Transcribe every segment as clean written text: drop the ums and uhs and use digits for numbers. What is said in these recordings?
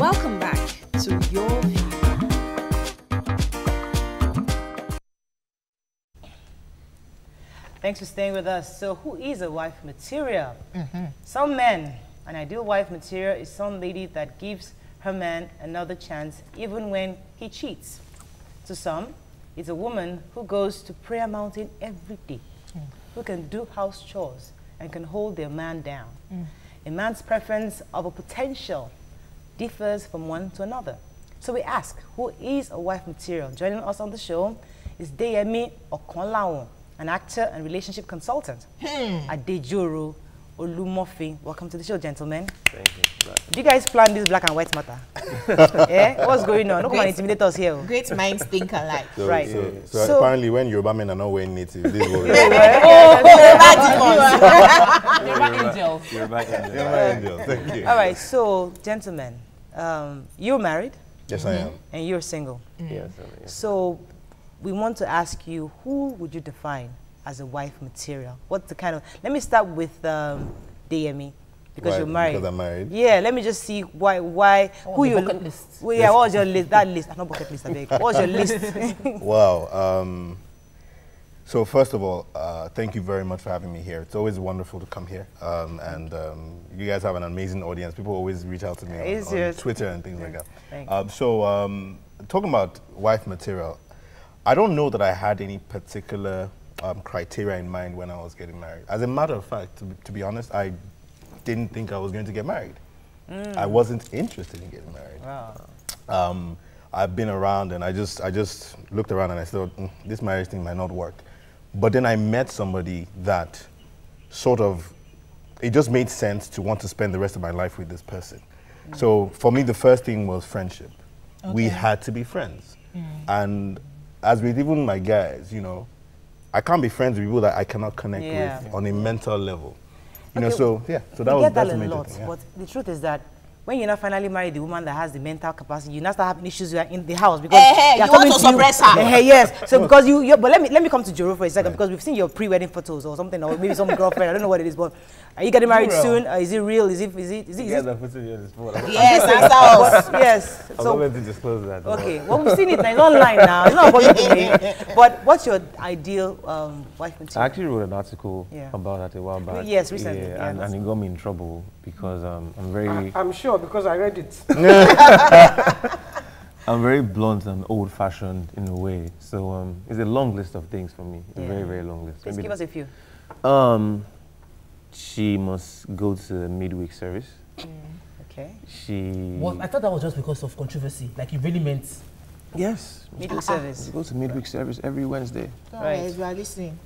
Welcome back to Your View. Thanks for staying with us. So who is a wife material? Some men, an ideal wife material is some lady that gives her man another chance even when he cheats. To some, it's a woman who goes to prayer mountain every day, who can do house chores and can hold their man down. A man's preference of a potential differs from one to another. So we ask, who is a wife material? Joining us on the show is Deyemi Okonlawon, an actor and relationship consultant. Adejoro Olumofin. Welcome to the show, gentlemen. Thank you. Do you guys plan this black and white matter? Yeah? What's going on? Don't come and intimidate us here. Great minds think alike. Right. So apparently when Yoruba men are not wearing native, this is what Yoruba angels. Thank you. All right, so gentlemen, you're married Yes, I am. and you're single. Yes. So we want to ask you, who would you define as a wife material? What's the kind of, let me start with Deyemi, because Why? you're married. Because I'm married? Yeah, let me just see who you, bucket list. Well, yeah, what was your list? That list, not bucket list, I beg. What was your list? Wow. So first of all, thank you very much for having me here. It's always wonderful to come here. You guys have an amazing audience. People always reach out to me on Twitter and things like that. Talking about wife material, I don't know that I had any particular criteria in mind when I was getting married. As a matter of fact, to be honest, I didn't think I was going to get married. I wasn't interested in getting married. Wow. I've been around and I just looked around and I thought, this marriage thing might not work. But then I met somebody that sort of, it just made sense to want to spend the rest of my life with this person. So for me, the first thing was friendship. We had to be friends. And as with even my guys, you know, I can't be friends with people that I cannot connect with on a mental level. You know, so yeah, so that was that's a major thing. But the truth is that when you now finally marry the woman that has the mental capacity, you now start having issues in the house because you want to suppress her. Yes. So because but let me come to Joro for a second, because we've seen your pre-wedding photos or something, or maybe some girlfriend. I don't know what it is, but are you getting married soon? Is it real? Is it? Yes, I'm putting you on the spot. Yes, that's us. Yes. I'm not meant to disclose that. Okay. Well, we've seen it now. It's online now. It's not public to me. But what's your ideal wife material? I actually wrote an article about that a while back. Yes, recently. Yeah, and it got me in trouble because I'm very... I'm sure, because I read it. I'm very blunt and old-fashioned in a way. So it's a long list of things for me. A very, very long list. Please give us a few. She must go to the midweek service. Okay. Well, I thought that was just because of controversy. Like, it really meant... Yes. Midweek service. She goes to midweek service every Wednesday. Right, we are listening.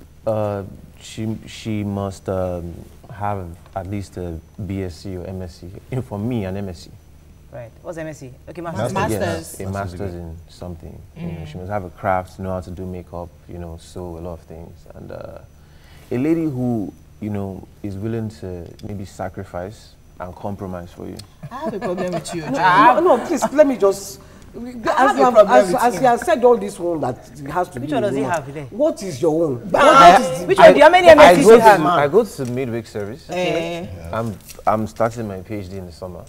She must have at least a BSc or MSc. For me, an MSc. Right. What's MSc? Okay, Masters. Yes, a master's in something. You know, she must have a craft, know how to do makeup, you know, sew a lot of things. And a lady who, you know, is willing to maybe sacrifice and compromise for you. I have a problem with you. No, please, let me just... As you have said all this one that has to be... Which one does he have today? What is your own? Which one? How many MSCs do you have? I go to midweek service. Okay. I'm starting my PhD in the summer.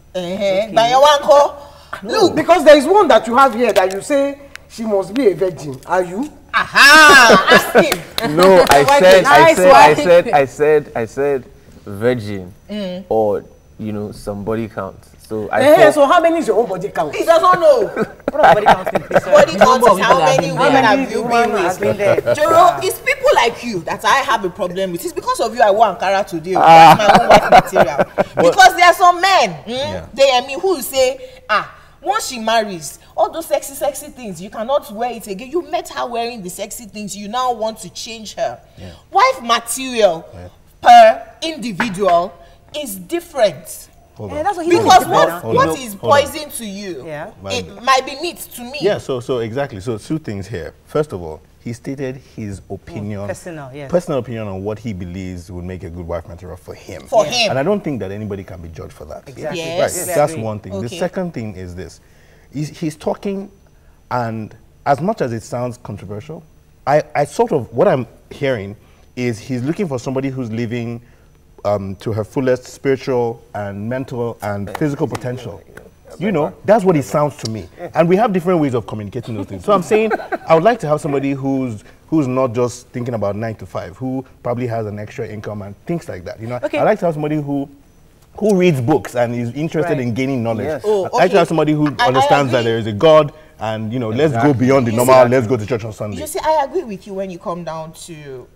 Look, because there is one that you have here that you say she must be a virgin. Are you? Aha! Ask him. No, I said virgin or, you know, some body count. So so how many is your own body count? He doesn't know. Body count is how many women have you been with? Joro, it's people like you that I have a problem with. It's because of you I want Ankara today. That's my own wife material. Because there are some men, who say, once she marries, all those sexy things, you cannot wear it again. You met her wearing the sexy things, you now want to change her. Wife material per individual is different. That's what because what is poison to you, it might be meat to me. Yeah, so exactly. So two things here. First of all, he stated his opinion, personal opinion on what he believes would make a good wife material for him. And I don't think that anybody can be judged for that. Exactly. Yes. Right. That's one thing. The second thing is this. He's talking, and as much as it sounds controversial, I sort of, what I'm hearing is he's looking for somebody who's living to her fullest spiritual and mental and physical potential. You know, that's what it sounds to me. And we have different ways of communicating those things. So I'm saying I would like to have somebody who's not just thinking about 9 to 5, who probably has an extra income and things like that. You know, I like to have somebody who reads books and is interested in gaining knowledge. Yes. I like to have somebody who understands that there is a God and, you know, let's go beyond the normal, let's go to church on Sunday. You see, I agree with you when you come down to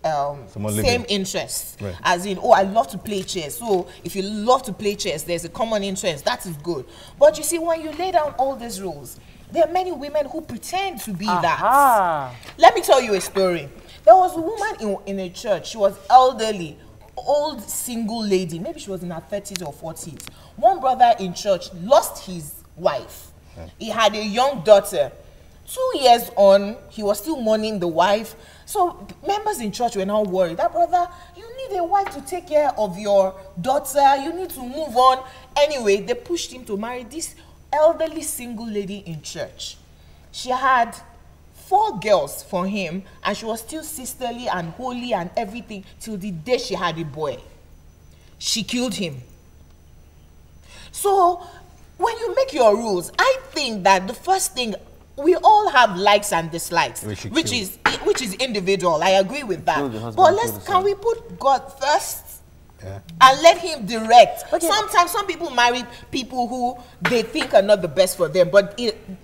same interests. Right. As in, I love to play chess. So if you love to play chess, there's a common interest. That is good. But you see, when you lay down all these rules, there are many women who pretend to be that. Let me tell you a story. There was a woman in a church. She was elderly, old single lady. Maybe she was in her 30s or 40s. One brother in church lost his wife. He had a young daughter. 2 years on, he was still mourning the wife. So members in church were now worried. That brother, you need a wife to take care of your daughter. You need to move on. Anyway, they pushed him to marry this elderly single lady in church. She had 4 girls for him, and she was still sisterly and holy and everything till the day she had a boy. She killed him. So when you make your rules, I think that the first thing, we all have likes and dislikes, which is individual. I agree with that. But can we put God first? And let him direct. Sometimes some people marry people who they think are not the best for them, but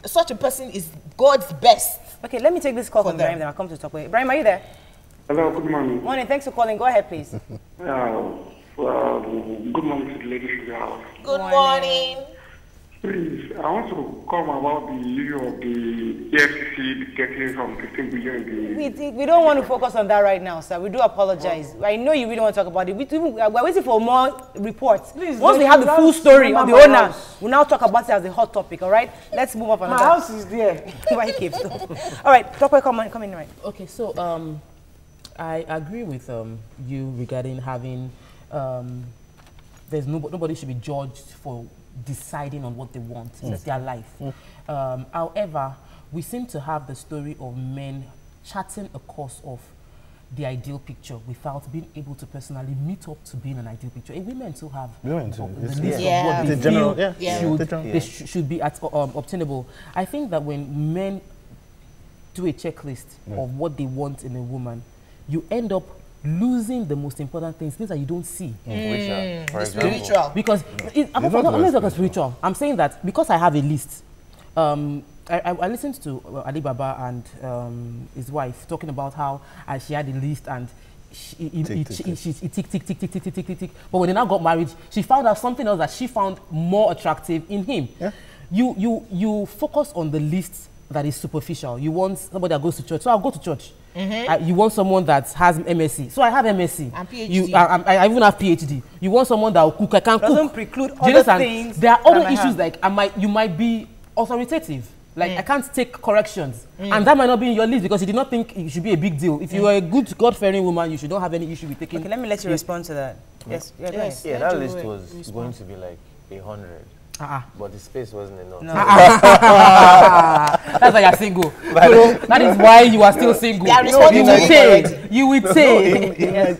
such a person is God's best. Okay, let me take this call from Ibrahim, then I'll come to talk with you. Ibrahim, are you there? Hello, good morning. Morning, thanks for calling. Go ahead, please. Good morning to the ladies in the house. Good morning. Please, I want to come about the issue of the EFCC getting some 15 billion. We don't want to focus on that right now, sir. We do apologize. I know you really want to talk about it. We're waiting for more reports. Please, once we have the full story of the owner, we'll now talk about it as a hot topic, all right? Let's move on. My house is there. Why keep all right, Tokwe, come in, right? Okay, so I agree with you regarding having, nobody should be judged for deciding on what they want. It's their life. However, we seem to have the story of men charting a course of the ideal picture without being able to personally meet up to being an ideal picture. And women too have the list of what they feel should be obtainable. I think that when men do a checklist of what they want in a woman, you end up losing the most important things that you don't see. Spiritual. Because I'm not talking spiritual. I'm saying that because I have a list. I listened to Ali Baba and his wife talking about how she had a list and she tick. But when they now got married, she found out something else that she found more attractive in him. Yeah. You focus on the list that is superficial. You want somebody that goes to church, so I'll go to church. You want someone that has MSc, so I have MSc. And PhD. I even have PhD. You want someone that will cook, I can cook. Doesn't preclude other things. There are other issues like you might be authoritative. Like I can't take corrections, and that might not be in your list because you did not think it should be a big deal. If you are a good God-fearing woman, you should not have any issue with taking. Okay, let me let you respond to that. Yes, yeah, that list was going to be like 100. But the space wasn't enough. No. That's why you're single. That is why you are still single. You would say.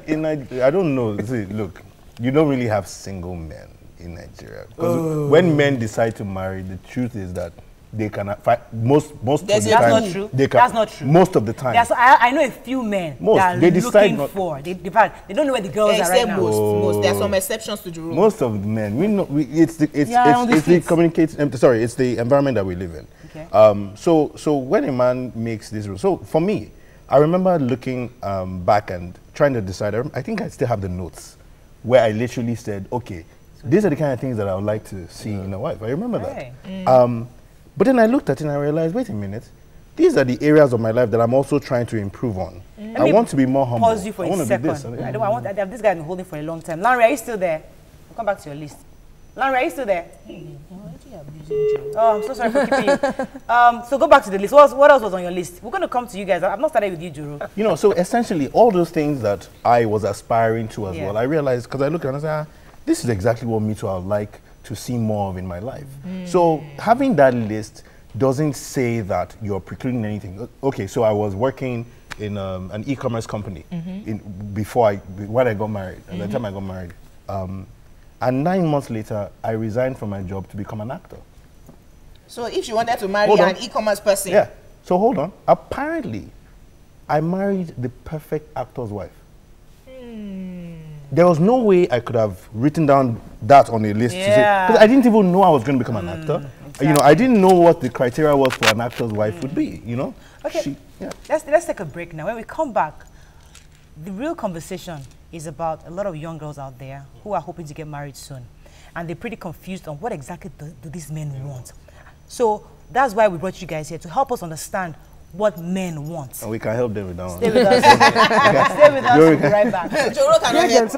I don't know. See, look, you don't really have single men in Nigeria. Because when men decide to marry, the truth is that they cannot find most of the time. That's not true. That's not true. Most of the time. I know a few men that are looking for. They don't know where the girls are right now. Most. There are some exceptions to the rule. Most of the men, we know. It's the environment that we live in. Okay. So when a man makes this rule, so for me, I remember looking back and trying to decide. I think I still have the notes where I literally said, okay, these are the kind of things that I would like to see in a wife. I remember that. But then I looked at it and I realized, wait a minute, these are the areas of my life that I'm also trying to improve on. I want to be more humble. Pause you for a second. This guy has been holding for a long time. Larry, are you still there? We'll come back to your list. Larry, are you still there? Oh, I'm so sorry for keeping you. So go back to the list. What else was on your list? We're going to come to you guys. I've not started with you, Juru. You know, so essentially all those things that I was aspiring to as well, I realized, because I look at it and I say, this is exactly what me too I would like to see more of in my life. So having that list doesn't say that you're precluding anything. Okay, so I was working in an e-commerce company when I got married, at the time I got married. And 9 months later, I resigned from my job to become an actor. So if she wanted to marry an e-commerce person. Yeah. So hold on. Apparently, I married the perfect actor's wife. There was no way I could have written down that on a list to say, because I didn't even know I was going to become an actor. Exactly. You know, I didn't know what the criteria was for an actor's wife would be, you know. Okay, let's take a break now. When we come back, the real conversation is about a lot of young girls out there who are hoping to get married soon. And they're pretty confused on what exactly do these men want. So that's why we brought you guys here, to help us understand what men want. And we can help them with that one. Stay with us. Stay with us. We'll be right back. Joro cannot hear.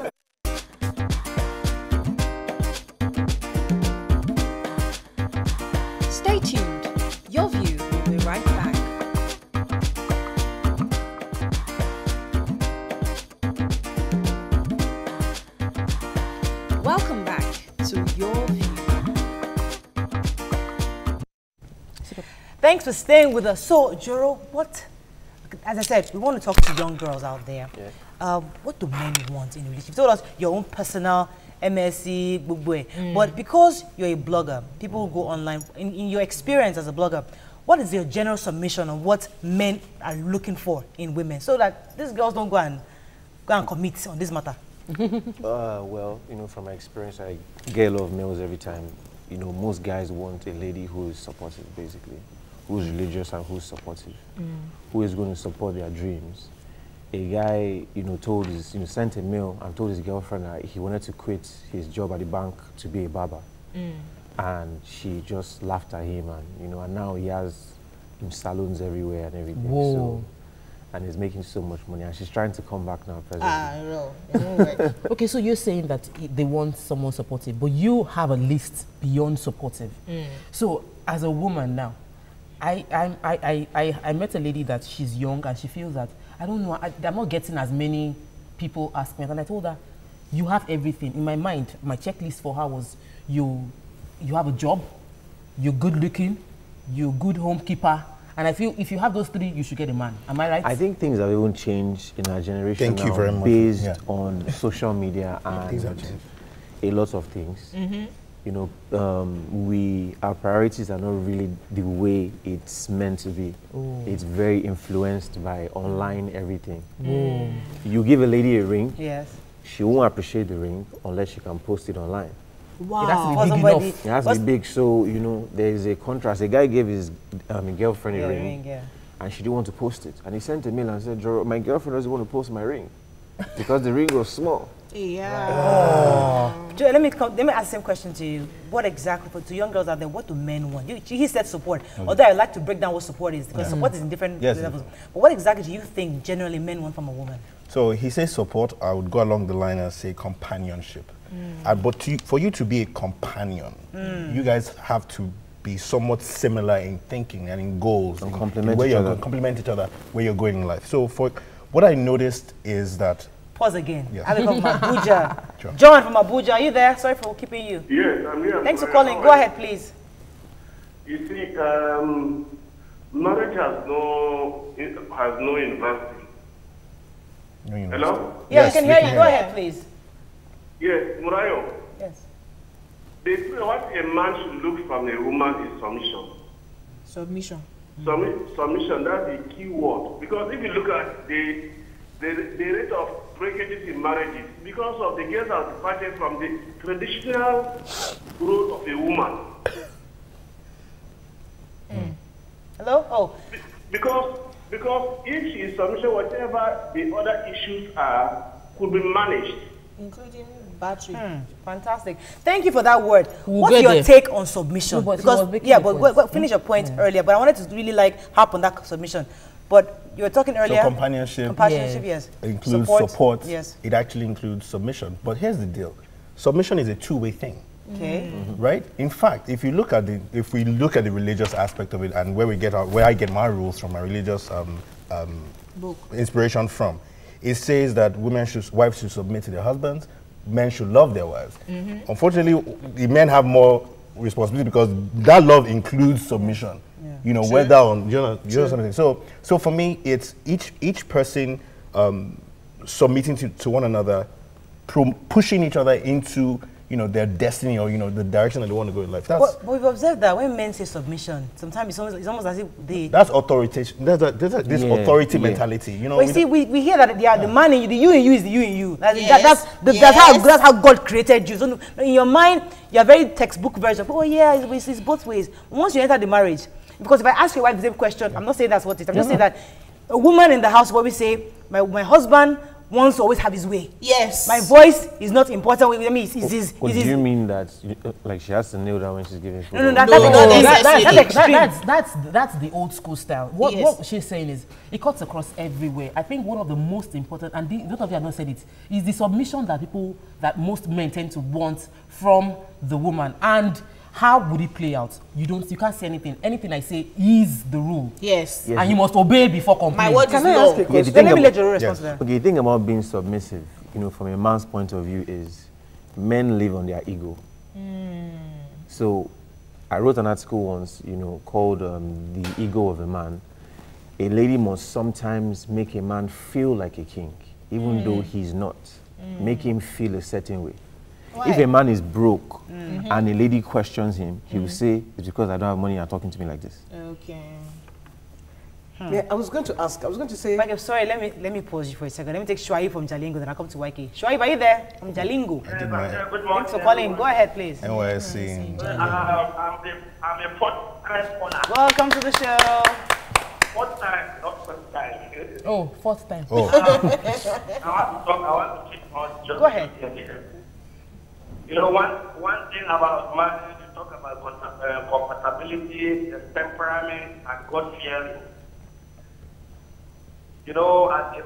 Stay tuned. Your View will be right back. Welcome back to Your View. Thanks for staying with us. So, Joro, as I said, we want to talk to young girls out there. Yeah. What do men want in a relationship? You told us your own personal MSc, but because you're a blogger, people who go online, in your experience as a blogger, what is your general submission on what men are looking for in women, so that these girls don't go and commit on this matter? Well, you know, from my experience, I get a lot of males every time. You know, most guys want a lady who is supportive, basically, who's religious and who's supportive, who is going to support their dreams. A guy, you know, sent a mail and told his girlfriend that he wanted to quit his job at the bank to be a barber. And she just laughed at him, and, you know, and now he has salons everywhere and everything. Whoa. So, and he's making so much money, and she's trying to come back now, presently. Okay, so you're saying that they want someone supportive, but you have a list beyond supportive. So as a woman now, I met a lady that she's young and she feels that, I don't know, I'm not getting as many people ask me. And I told her, you have everything. In my mind, my checklist for her was, you have a job, you're good looking, you're a good homekeeper, and I feel if you have those three, you should get a man. Am I right? I think things have even changed in our generation Thank you very much. Based on social media and a lot of things. You know, our priorities are not really the way it's meant to be. It's very influenced by online everything. You give a lady a ring, she won't appreciate the ring unless she can post it online. Wow. It has to be big enough. It has to be big, so, you know, there is a contrast. A guy gave his girlfriend a ring, and she didn't want to post it. And he sent a mail and said, Joro, my girlfriend doesn't want to post my ring because the ring was small. Joe, let me ask the same question to you. What exactly, to young girls out there, what do men want? He said support. Although I like to break down what support is, because support is in different levels. But what exactly do you think generally men want from a woman? So he says support. I would go along the line and say companionship. But for you to be a companion, you guys have to be somewhat similar in thinking and in goals, and complement each other where you're going in life. So for what I noticed is that. Pause again. I become from Abuja. Sure. John from Abuja, are you there? Sorry for keeping you. Yes, I'm here. Thanks for calling. Go ahead, please. You see, marriage has no university. No university. Hello? Yeah, yes, we can hear you. Go ahead, please. Yes, Murayo. Yes. They say what a man should look from a woman is submission. Submission, that's the key word. Because if you look at the rate of breakages in marriages, because of the girls are departed from the traditional role of a woman. Hello? Oh. Because if she is submission, whatever the other issues are, could be managed. Including battery. Fantastic. Thank you for that word. What's your take on submission? No, because finish your point earlier, but I wanted to really harp on that submission. But you were talking earlier. So companionship yes. Includes support. Yes. It actually includes submission. But here's the deal. Submission is a two-way thing. Okay. Right? In fact, if we look at the religious aspect of it, and where I get my rules from, my religious book inspiration from, it says that wives should submit to their husbands, men should love their wives. Unfortunately, the men have more responsibility because that love includes submission. You know, whether on something. So for me, it's each person submitting to one another, pushing each other into their destiny or the direction that they want to go in life. That's but we've observed that when men say submission, sometimes it's almost as if they. That's authorization. There's this authority mentality. But you see, we hear that the man in you, the you in you is the you in you. That's how God created you. So in your mind, you're very textbook version. Oh yeah, it's both ways. Once you enter the marriage, because if I ask your wife the same question, I'm not saying that's what it is. I'm just saying that a woman in the house will always say, my husband wants to always have his way. Yes. My voice is not important. I mean, do you mean that like she has to kneel down when she's giving food? No, that's the old school style. What she's saying is it cuts across everywhere. I think one of the most important, and both of you have not said it, is the submission that most men tend to want from the woman. And how would it play out? You can't say anything. Anything I say is the rule. Yes. And you must obey before complaining. My word is law. Let me let you respond to that. Okay, the thing about being submissive, from a man's point of view is men live on their ego. So I wrote an article once, called The Ego of a Man. A lady must sometimes make a man feel like a king, even though he's not. Make him feel a certain way. Why? If a man is broke and a lady questions him, he will say, it's because I don't have money, you're talking to me like this. Okay. Yeah, I was going to say... Mike, sorry, let me pause you for a second. Let me take Shuaib from Jalingo, then I'll come to YK. Shuaib, are you there? From Jalingo. Good morning. Thanks for calling. Go ahead, please. NYSC. I'm a fourth-time caller. Welcome to the show. Fourth time, not first time. Oh, fourth time. I want to keep on just... Go ahead. One thing about marriage, you talk about compatibility, temperament, and God-fearing. As a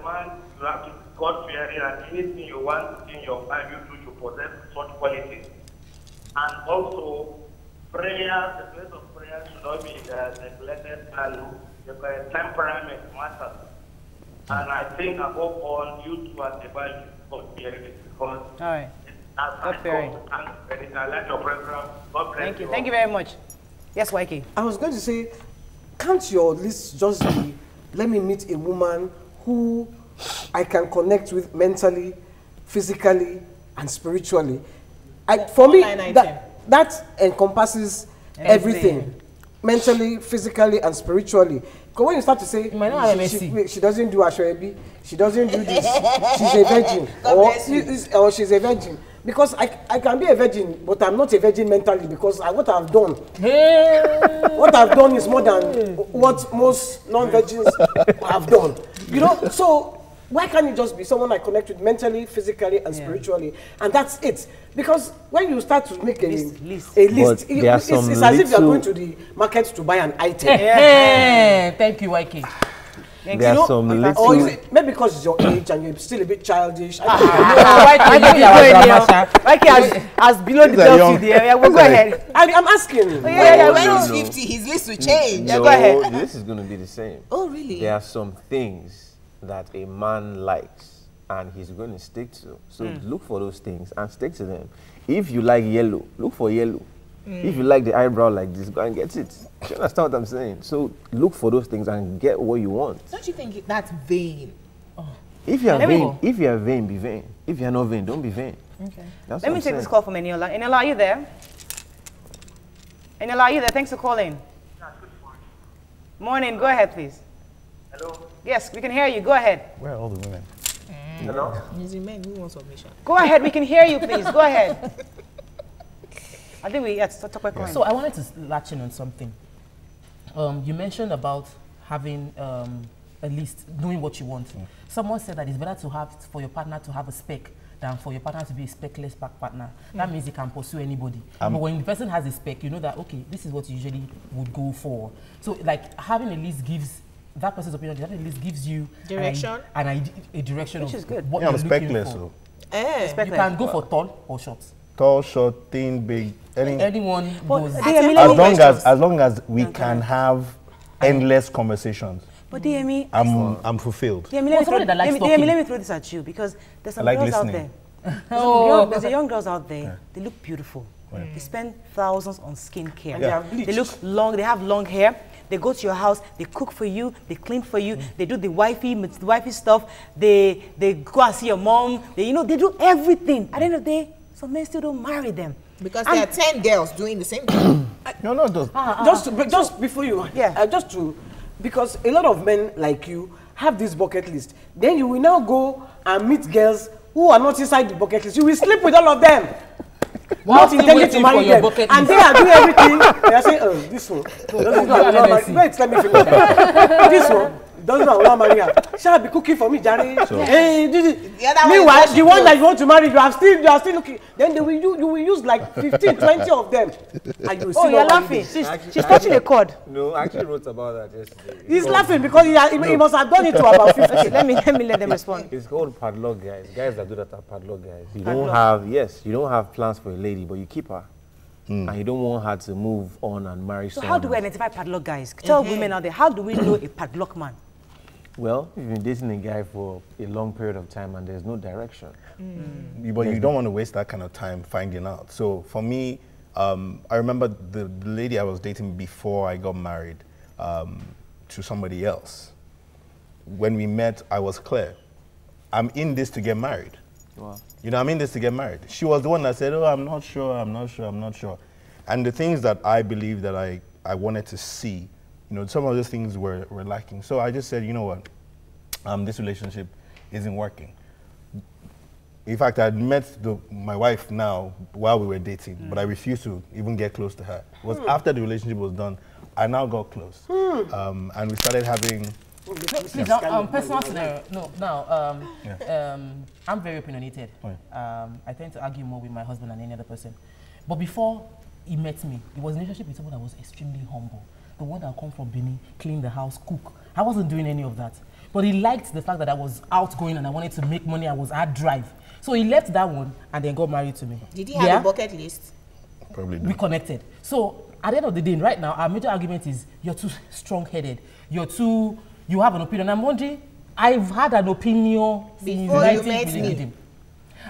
man, you have to be God-fearing, and anything you want in your life, you possess such qualities. And also, prayer, the place of prayer should not be neglected, and the temperament matters. And I think above all, you two are the value God-fearing, because... All right. Thank you. Thank you very much. Yes, YK. I was going to say, can't your list just be, let me meet a woman who I can connect with mentally, physically, and spiritually. For me, that encompasses everything. Mentally, physically, and spiritually. Because when you start to say, she doesn't do Ashwebi, she doesn't do this, she's a virgin, or she's a virgin. Because I can be a virgin, but I'm not a virgin mentally, because what I've done, what I've done is more than what most non-virgins have done. So why can't you just be someone I connect with mentally, physically, and spiritually? And that's it. Because when you start to make a list, it's as if you're going to the market to buy an item. Thank you, YK. There are some little... Or is it maybe because it's your age and you're still a bit childish? YK has below the belt there. Go ahead. I'm asking. When he's 50, his list will change. No, go ahead. This is going to be the same. Oh, really? There are some things that a man likes and he's going to stick to. So look for those things and stick to them. If you like yellow, look for yellow. If you like the eyebrow like this, go and get it. Do you understand what I'm saying? So look for those things and get what you want. Don't you think that's vain? If you are vain, be vain. If you are not vain, don't be vain. Okay. Let me take this call from Eniola. Eniola, are you there? Eniola, are you there? Thanks for calling. Morning. Go ahead, please. Hello. Yes, we can hear you. Go ahead. Where are all the women? Hello. Men who want submission. Go ahead. We can hear you, please. Go ahead. I think talk about So I wanted to latch in on something. You mentioned about having a list, knowing what you want. Someone said that it's better to have for your partner to have a spec than for your partner to be a specless partner. That means you can pursue anybody. But when the person has a spec, you know that, okay, this is what you usually would go for. So like having a list gives that person's opinion, having a list gives you direction, a direction which of is good. What you're looking for. So. You can go for tall or short. Tall, short, thin, big, anyone goes. As long as we can have endless conversations. But DME, I'm fulfilled. DME, let me throw this at you, because there's some girls out there. There's young girls out there. They look beautiful. They spend thousands on skincare. They look long. They have long hair. They go to your house. They cook for you. They clean for you. They do the wifey stuff. They go and see your mom. They do everything. At the end of the day, some men still don't marry them. Because there are 10 girls doing the same thing. No, those. Just before you, because a lot of men like you have this bucket list. Then you will now go and meet girls who are not inside the bucket list. You will sleep with all of them. Not intending to marry them. And they are doing everything. They are saying, oh, this one. Wait, let me finish. This one doesn't want to marry her. Shall be cooking for me, Jerry. Meanwhile, the one that you want to marry, you are still looking. Then you will use like 15, 20 of them. And you will you're laughing. She's touching a chord. No, I actually wrote about that yesterday. He's laughing because he must have done it to about 50. Let me let them respond. It's called padlock guys. Guys that do that are padlock guys. You don't have plans for a lady, but you keep her. And you don't want her to move on and marry someone. So how do we identify padlock guys? Tell women out there, how do we know a padlock man? Well, you've been dating a guy for a long period of time and there's no direction. But you don't want to waste that kind of time finding out. So for me, I remember the lady I was dating before I got married to somebody else. When we met, I was clear. I'm in this to get married. Wow. You know, I'm in this to get married. She was the one that said, oh, I'm not sure. And the things that I believe that I wanted to see, you know, some of those things were lacking. So I just said, you know what, this relationship isn't working. In fact, I had met my wife now while we were dating, but I refused to even get close to her. It was after the relationship was done, I now got close. And we started having... Please, personal scenario. No, now, I'm very opinionated. I tend to argue more with my husband than any other person. But before he met me, it was a relationship with someone that was extremely humble. The one that come from Benin, clean the house, cook. I wasn't doing any of that. But he liked the fact that I was outgoing and I wanted to make money. I had drive. So he left that one and then got married to me. Did he have a bucket list? Probably we connected. So at the end of the day, right now, our major argument is you're too strong-headed. You have an opinion. I'm wondering, I've had an opinion before you met me.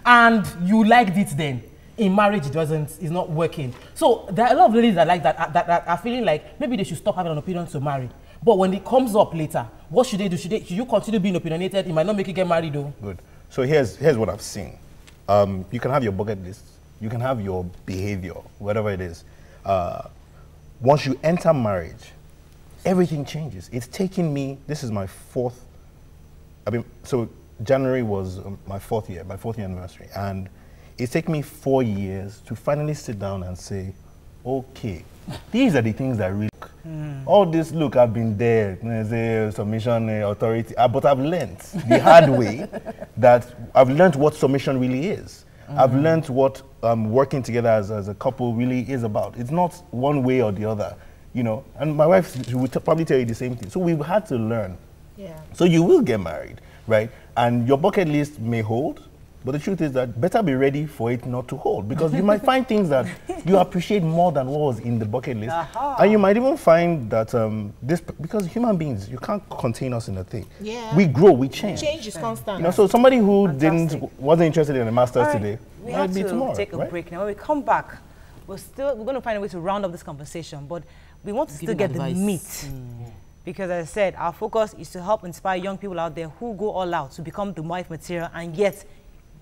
And you liked it then. In marriage, it's not working. So there are a lot of ladies that like that are feeling like maybe they should stop having an opinion to marry. But when it comes up later, what should they do? Should you continue being opinionated? It might not make you get married though. Good. So here's what I've seen. You can have your bucket list. You can have your behavior, whatever it is. Once you enter marriage, everything changes. It's taken me, this is my fourth, so January was my fourth year anniversary. And it's taken me 4 years to finally sit down and say, okay, these are the things that really all this, look, I've been there, submission, authority, but I've learned the hard way that I've learned what submission really is. I've learned what working together as a couple really is about. It's not one way or the other, you know. And my wife, she would probably tell you the same thing. So we've had to learn. Yeah. So you will get married, right? And your bucket list may hold, but the truth is that better be ready for it not to hold, because you might find things that you appreciate more than what was in the bucket list. And you might even find that because human beings, you can't contain us in a thing. Yeah. We grow, we change. Change is constant. You know, so somebody who wasn't interested in a master's today, we have to take a break now. When we come back, we're going to find a way to round up this conversation, but we want to still get the meat. Because as I said, our focus is to help inspire young people out there who go all out to become the wife material and yet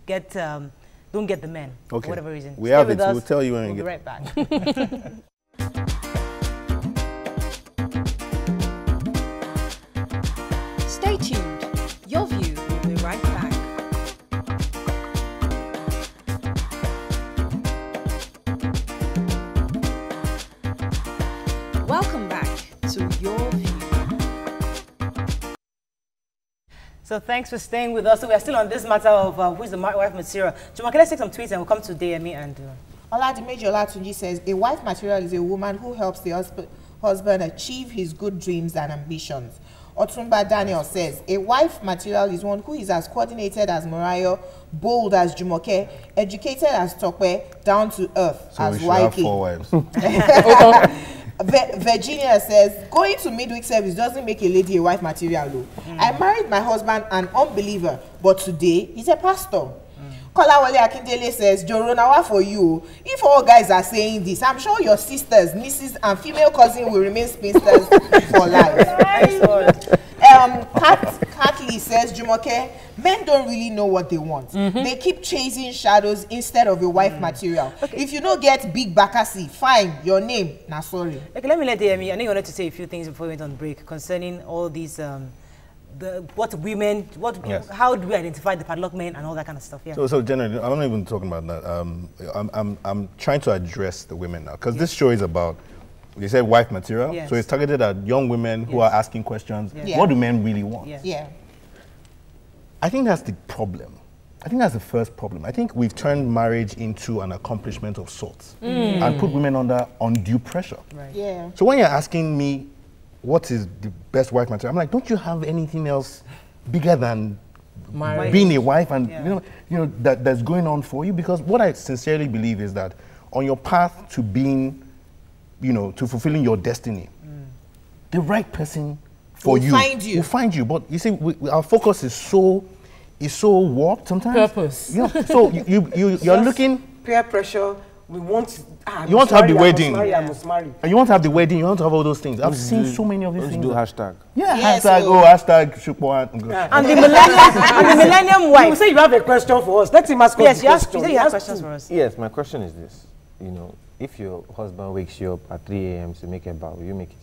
don't get the men for whatever reason. We have it. We'll tell you when we get. We'll be right back. Stay tuned. Your View will be right back. Welcome back to Your View. So thanks for staying with us. So we are still on this matter of who's the wife material. Jumoke, let's take some tweets and we'll come to Deyemi and... Oladimeji Olatunji says, a wife material is a woman who helps the husband achieve his good dreams and ambitions. Otumba Daniel says, a wife material is one who is as coordinated as Mariah, bold as Jumoke, educated as Tokwe, down to earth as YK. Have 4 wives. Virginia says, going to midweek service doesn't make a lady a wife material though. I married my husband an unbeliever, but today he's a pastor. Kolawole Akindele says, Joronawa for you. If all guys are saying this, I'm sure your sisters, nieces, and female cousin will remain spinsters for life. Catley says, says, Jumoke, men don't really know what they want. They keep chasing shadows instead of a wife material. Okay. If you don't get big bakasi, fine, your name, nah sorry. Okay, let me let Amy. I know you wanted to say a few things before we went on break concerning all these, how do we identify the padlock men and all that kind of stuff? Yeah. So generally, I'm not even talking about that. I'm trying to address the women now because this show is about. They said wife material, so it's targeted at young women who are asking questions. What do men really want? Yeah. I think that's the problem. I think that's the first problem. I think we've turned marriage into an accomplishment of sorts and put women under undue pressure. Right. Yeah. So when you're asking me what is the best wife material, I'm like, don't you have anything else bigger than being a wife and you know that's going on for you? Because what I sincerely believe is that on your path to being, to fulfilling your destiny, the right person for you will find you. But you see, our focus is so warped sometimes. Purpose. So you're looking peer pressure. We want. You want to have the wedding. I must marry. And you want to have the wedding. You want to have all those things. I've seen so many of these things. Do hashtag. Yeah, hashtag Shukwa. And the millennium wife. You say you have a question for us. Let him ask us. Yes, you said you have questions for us. Yes, my question is this. If your husband wakes you up at 3 a.m. to make a bow, will you make it?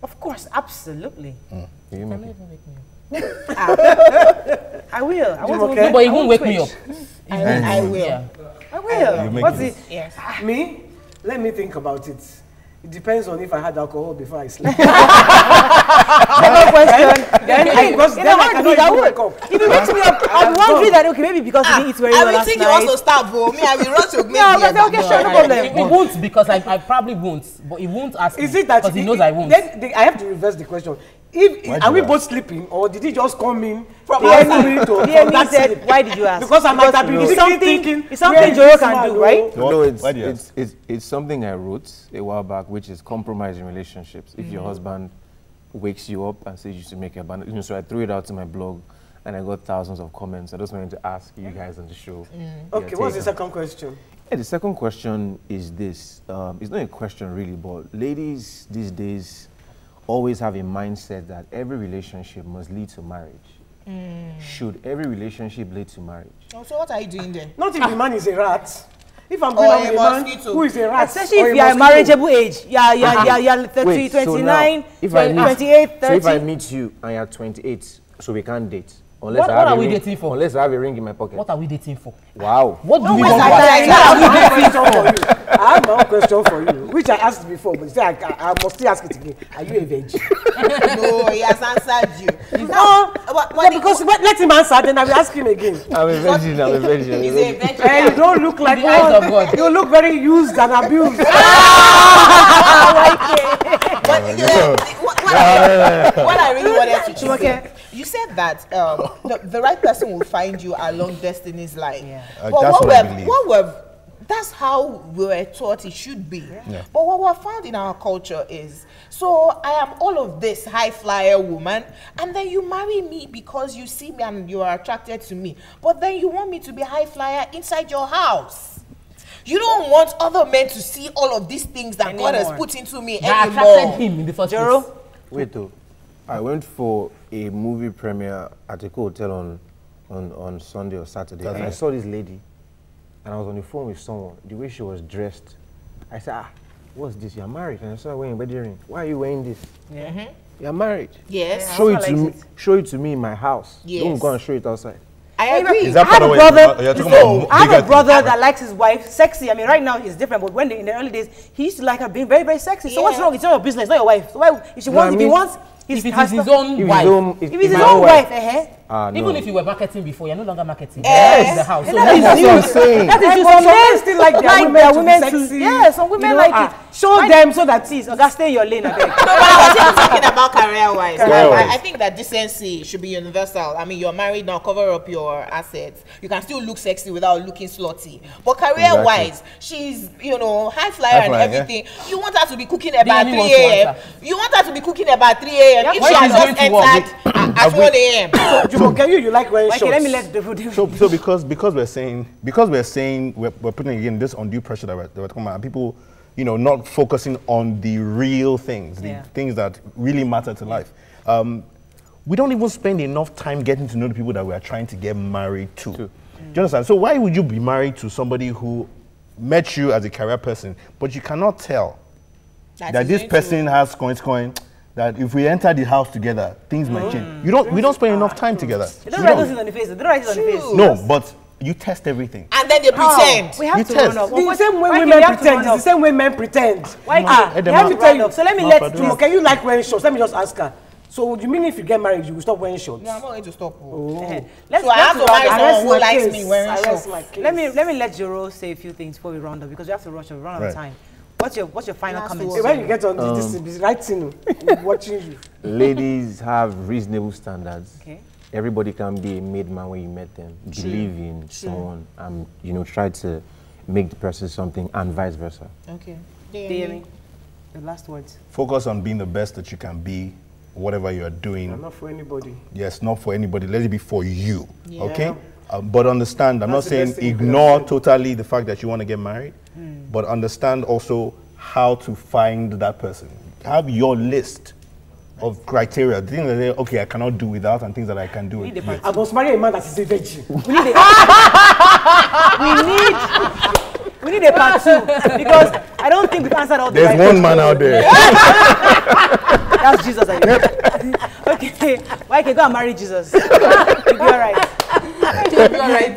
Of course, absolutely. Will you make it? I will. I want to. No, but he won't wake me up. I will. Yeah. I will. What's it? Yes. Me? Let me think about it. It depends on if I had alcohol before I sleep. Second question. Then I wake up. If he wakes me up, I'm wondering that maybe because he eats very well last night. I will think you also start for me. I will run to make okay, sure, no problem. He won't because I probably won't, but he won't ask me because he knows I won't. Then I have to reverse the question. Are we both sleeping, or did he just come in from outside? He said, why did you ask? Because I might have been thinking. It's something Joyo can do, right? No, it's something I wrote a while back, which is compromise in relationships. If your husband wakes you up and says you should make a band, so I threw it out to my blog, and I got thousands of comments. I just wanted to ask you guys on the show. Okay, what's the second question? Yeah, the second question is this. It's not a question really, but ladies these days always have a mindset that every relationship must lead to marriage. Should every relationship lead to marriage? Oh, so what are you doing there? Not if the man is a rat. If I'm going to be a man who is a rat. Especially if you are a marriageable age. You're 30, 29, 28, 30. So if I meet you and you're 28, so we can't date. What are we dating for? Unless I have a ring in my pocket. What are we dating for? Wow. What do we want? I have my own question for you, which I asked before, but you say I must still ask it again. Are you a virgin? No, he has answered you. No, because let him answer, then I will ask him again. I'm a virgin. He's a virgin. You don't look like one. You look very used and abused. What I really wanted to say, you said that the right person will find you along destiny's line. Yeah. But that's how we were taught it should be. Yeah. But what we found in our culture is, so I am all of this high flyer woman, and then you marry me because you see me and you are attracted to me. But then you want me to be high flyer inside your house. You don't want other men to see all of these things that God has put into me anymore. Attracted him in the first place. Wait though. I went for a movie premiere at a hotel on Sunday or Saturday, and I saw this lady, and I was on the phone with someone. The way she was dressed, I said, what's this? You're married? And I saw her wearing a wedding ring. Why are you wearing this? Yeah. You're married. Yes. Show it to me in my house. Yes. Don't go and show it outside. I agree. Is that I have a brother that likes his wife sexy. I mean, right now he's different, but when in the early days, he used to like her being very, very sexy. So what's wrong? It's not your business, not your wife. So why, if he wants, if it is his own wife. If it's his own wife, even if you were marketing before, you're no longer marketing. Yes. In the house. So that's what I'm saying. That is just men still like their women to sexy. Yeah, some women like it. Show them so that stay in your lane. No, but I was talking about career-wise. I think that decency should be universal. I mean, you're married now, cover up your assets. You can still look sexy without looking slutty. But career-wise, she's, high flyer and everything. Yeah. You want her to be cooking about 3 a.m. You want her to be cooking about 3 a.m. If she has just entered at 1 a.m. So can you like wearing shorts? Let me let the So because we're saying we're putting again this undue pressure that we're talking about, and people not focusing on the real things, the things that really matter to life. we don't even spend enough time getting to know the people that we are trying to get married to. Do you understand? So why would you be married to somebody who met you as a career person, but you cannot tell that this person has coin, that if we enter the house together, things might change. We don't spend enough time together. They don't write those on the face. They don't write it on the face. No, but you test everything. And then they pretend. We have to run up. The same way women pretend is the same way men pretend. Why let me tell you. So let me let please, can you like wearing shorts? Let me just ask her. So you mean if you get married, you will stop wearing shorts? No, I'm not going to stop. Oh. So I have to marry someone who likes me wearing shorts. Let me let Joro say a few things before we round up, because we have to run out of time. What's your final comment? When you get on this writing, watching you. Ladies have reasonable standards. Okay. Everybody can be a made man when you met them. Believe in someone and try to make the person something, and vice versa. Okay. The last words. Focus on being the best that you can be, whatever you are doing. And not for anybody. Yes, not for anybody. Let it be for you. Yeah. Okay? But understand, I'm not saying ignore totally the fact that you want to get married, but understand also how to find that person. Have your list of criteria, the things that they, okay, I cannot do without, and things that I can do with. I must marry a man that is a virgin. We need a part 2, because I don't think we've answered all the There's one man out there. That's Jesus, I think. Okay, well, go and marry Jesus. You'll be all right. All right,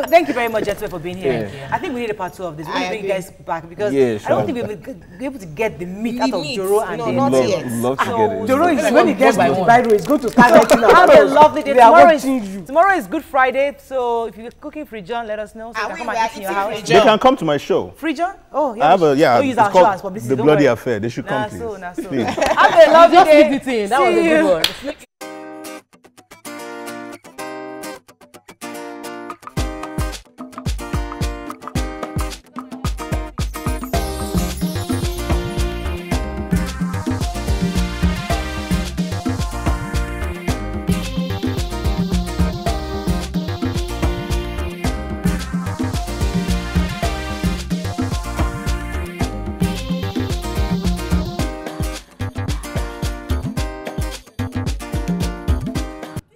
thank you very much, gentlemen, for being here. Yeah. I think we need a part 2 of this. We'll bring you guys back, because I don't think we'll be able to get the meat out of Joro and the love to get it. Joro is, when he gets to the Bible, he's going to start writing out. Have a lovely day. Tomorrow is Good Friday, so if you're cooking Free John, let us know, so you can come and eat in your house. They can come to my show. Free John? Oh, yeah. I have a, it's called The Bloody Affair. They should come, please. Have a lovely day. That was a good one.